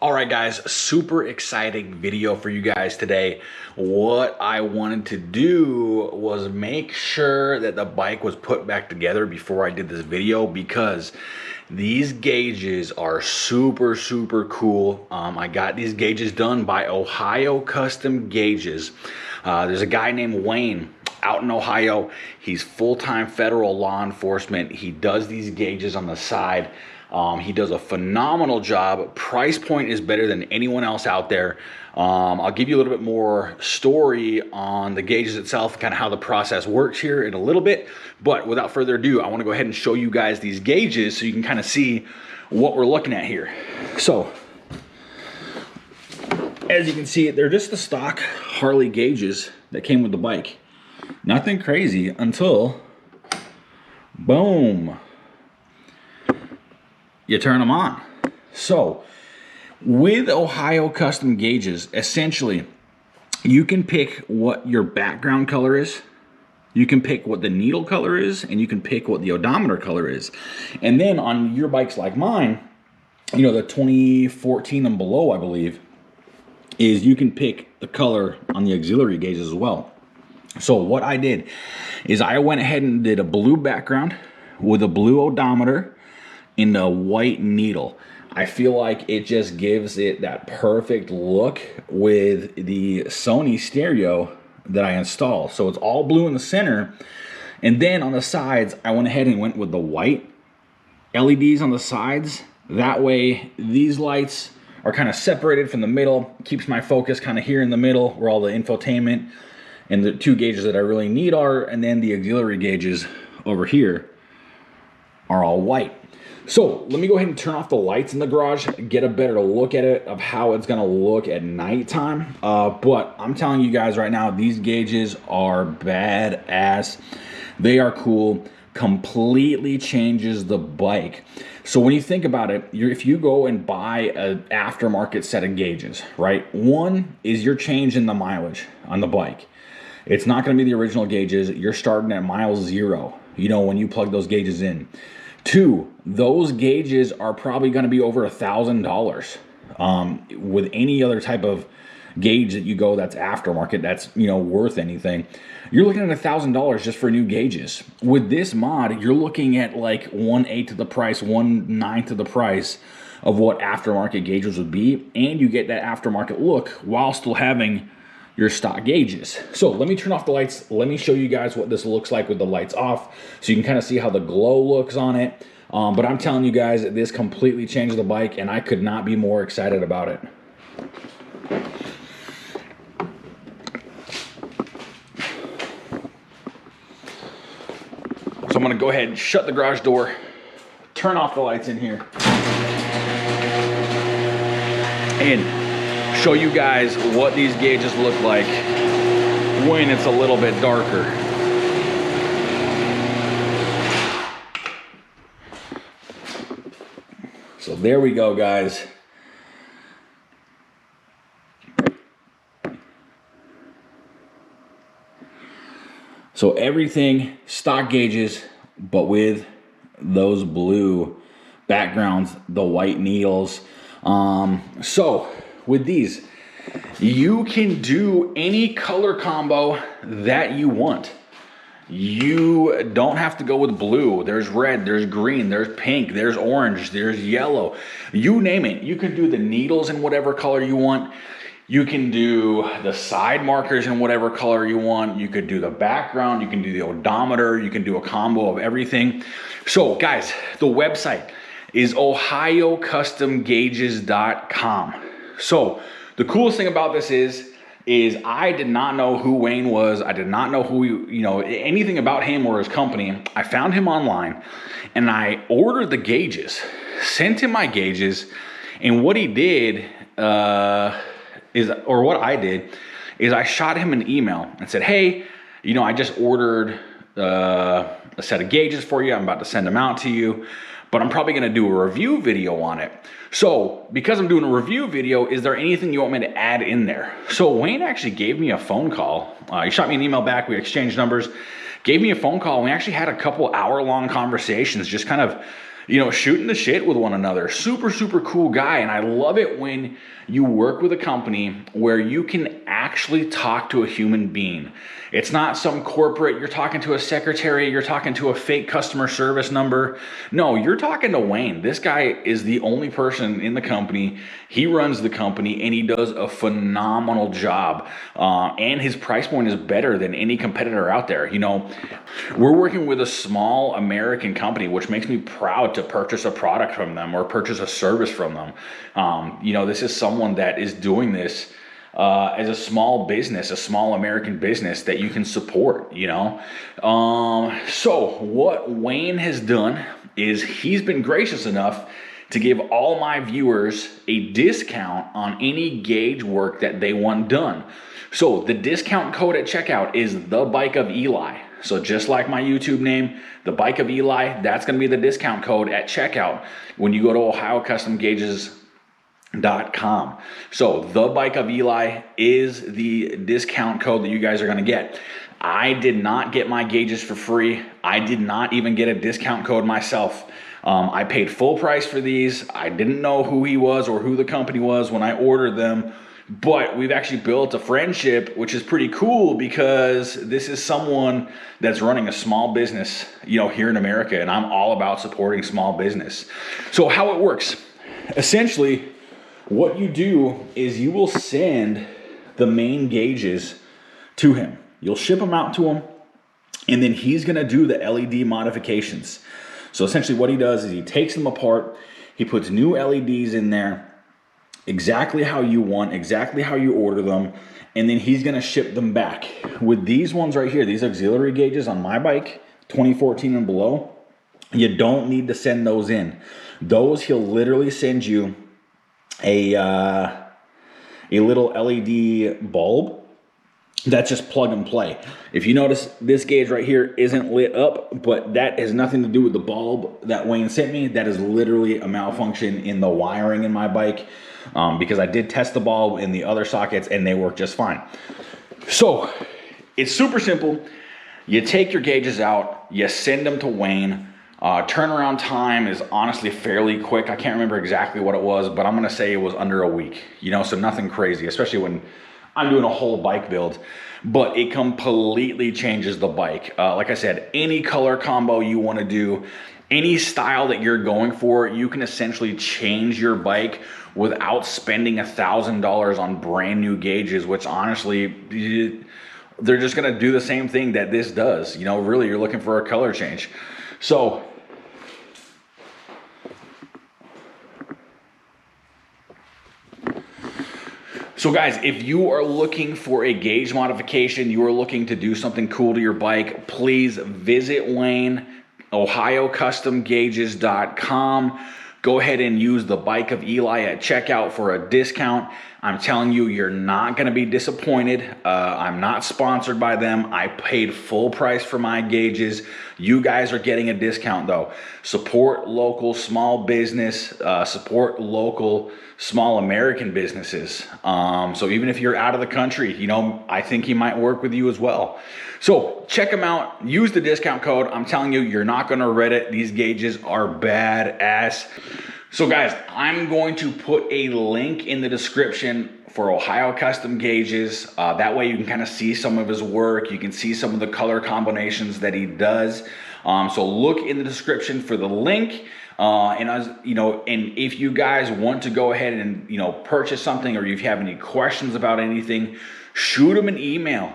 All right, guys, super exciting video for you guys today. What I wanted to do was make sure that the bike was put back together before I did this video, because these gauges are super cool. I got these gauges done by Ohio Custom Gauges. There's a guy named Wayne out in Ohio. He's full-time federal law enforcement. He does these gauges on the side. He does a phenomenal job. Price point is better than anyone else out there. I'll give you a little bit more story on the gauges itself, kind of how the process works here in a little bit. But without further ado, I want to go ahead and show you guys these gauges so you can kind of see what we're looking at here. So, as you can see, they're just the stock Harley gauges that came with the bike. Nothing crazy until, boom, you turn them on. So with Ohio Custom Gauges, essentially you can pick what your background color is, you can pick what the needle color is, and you can pick what the odometer color is. And then on your bikes like mine, you know, the 2014 and below, I believe, is you can pick the color on the auxiliary gauges as well. So what I did is I went ahead and did a blue background with a blue odometer in the white needle. I feel like it just gives it that perfect look with the Sony stereo that I installed. So it's all blue in the center, and then on the sides I went ahead and went with the white LEDs on the sides. That way these lights are kind of separated from the middle, keeps my focus kind of here in the middle where all the infotainment and the two gauges that I really need are, and then the auxiliary gauges over here are all white. So let me go ahead and turn off the lights in the garage, get a better look at it of how it's gonna look at nighttime. But I'm telling you guys right now, these gauges are badass. They are cool, completely changes the bike. So when you think about it, if you go and buy an aftermarket set of gauges, right? One is you're changing the mileage on the bike. It's not gonna be the original gauges. You're starting at mile 0, you know, when you plug those gauges in. Two, those gauges are probably going to be over $1,000. With any other type of gauge that you go that's aftermarket, that's, you know, worth anything, you're looking at $1,000 just for new gauges. With this mod, you're looking at like 1/8 of the price, 1/9 of the price of what aftermarket gauges would be, and you get that aftermarket look while still having your stock gauges. So let me turn off the lights. Let me show you guys what this looks like with the lights off, so you can kind of see how the glow looks on it. But I'm telling you guys, this completely changed the bike, and I could not be more excited about it. So I'm gonna go ahead and shut the garage door, turn off the lights in here, and show you guys what these gauges look like when it's a little bit darker. So there we go, guys. So everything stock gauges, but with those blue backgrounds, the white needles. So with these, you can do any color combo that you want. You don't have to go with blue. There's red, there's green, there's pink, there's orange, there's yellow. You name it. You can do the needles in whatever color you want. You can do the side markers in whatever color you want. You could do the background, you can do the odometer, you can do a combo of everything. So guys, the website is ohiocustomgauges.com. So the coolest thing about this is I did not know who Wayne was. I did not know who, you know, anything about him or his company. I found him online and I ordered the gauges, sent him my gauges, and what he did what I did is I shot him an email and said, hey, you know, I just ordered a set of gauges for you. I'm about to send them out to you, but I'm probably gonna do a review video on it. So because I'm doing a review video, is there anything you want me to add in there? So Wayne actually gave me a phone call. He shot me an email back, we exchanged numbers, gave me a phone call, and we actually had a couple hour-long conversations, just kind of shooting the shit with one another. Super, super cool guy. And I love it when you work with a company where you can actually talk to a human being. It's not some corporate, you're talking to a secretary, you're talking to a fake customer service number. No, you're talking to Wayne. This guy is the only person in the company. He runs the company and he does a phenomenal job. And his price point is better than any competitor out there. We're working with a small American company, which makes me proud to purchase a product from them or purchase a service from them. This is someone that is doing this as a small business, a small American business that you can support, So what Wayne has done is he's been gracious enough to give all my viewers a discount on any gauge work that they want done. So the discount code at checkout is the Bike of Eli. So just like my YouTube name, the Bike of Eli, that's going to be the discount code at checkout when you go to OhioCustomGauges.com. So the Bike of Eli is the discount code that you guys are going to get. I did not get my gauges for free. I did not even get a discount code myself. I paid full price for these. I didn't know who he was or who the company was when I ordered them, but we've actually built a friendship, which is pretty cool because this is someone that's running a small business, here in America, and I'm all about supporting small business. So how it works, essentially, what you do is you will send the main gauges to him. You'll ship them out to him, and then he's going to do the LED modifications. So essentially what he does is he takes them apart, he puts new LEDs in there, exactly how you want, exactly how you order them, and then he's going to ship them back. With these ones right here, these auxiliary gauges on my bike, 2014 and below, you don't need to send those in. Those he'll literally send you a little LED bulb that's just plug and play. If you notice, this gauge right here isn't lit up, but that has nothing to do with the bulb that Wayne sent me. That is literally a malfunction in the wiring in my bike, because I did test the bulb in the other sockets and they work just fine. So it's super simple. You take your gauges out, you send them to Wayne. Turnaround time is honestly fairly quick. I can't remember exactly what it was, but I'm gonna say it was under a week, so nothing crazy, especially when I'm doing a whole bike build, but it completely changes the bike. Like I said, any color combo you want to do, any style that you're going for, you can essentially change your bike without spending $1,000 on brand new gauges, which honestly, they're just going to do the same thing that this does. Really, you're looking for a color change. So guys, if you are looking for a gauge modification, you are looking to do something cool to your bike, please visit Wayne, OhioCustomGauges.com. Go ahead and use the Bike of Eli at checkout for a discount. I'm telling you, you're not going to be disappointed. I'm not sponsored by them. I paid full price for my gauges. You guys are getting a discount though. Support local small business, support local small American businesses. So even if you're out of the country, I think he might work with you as well. So check them out, use the discount code. I'm telling you, you're not gonna regret it. These gauges are badass. So guys, I'm going to put a link in the description for Ohio Custom Gauges. That way you can kind of see some of his work. You can see some of the color combinations that he does. So look in the description for the link. And if you guys want to go ahead and, purchase something, or if you have any questions about anything, shoot him an email,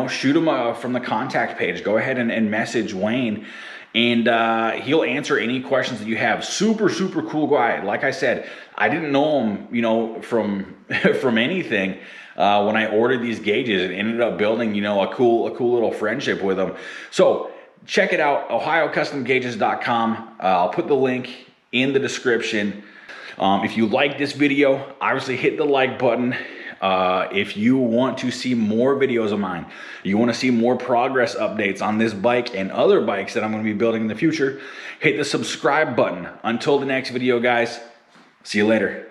shoot him from the contact page. Go ahead and message Wayne, and he'll answer any questions that you have. Super, super cool guy. Like I said, I didn't know him, from anything. When I ordered these gauges, and ended up building, a cool little friendship with him. So check it out, OhioCustomGauges.com. I'll put the link in the description. If you like this video, obviously hit the like button. If you want to see more videos of mine, you want to see more progress updates on this bike and other bikes that I'm going to be building in the future, hit the subscribe button. Until the next video, guys, see you later.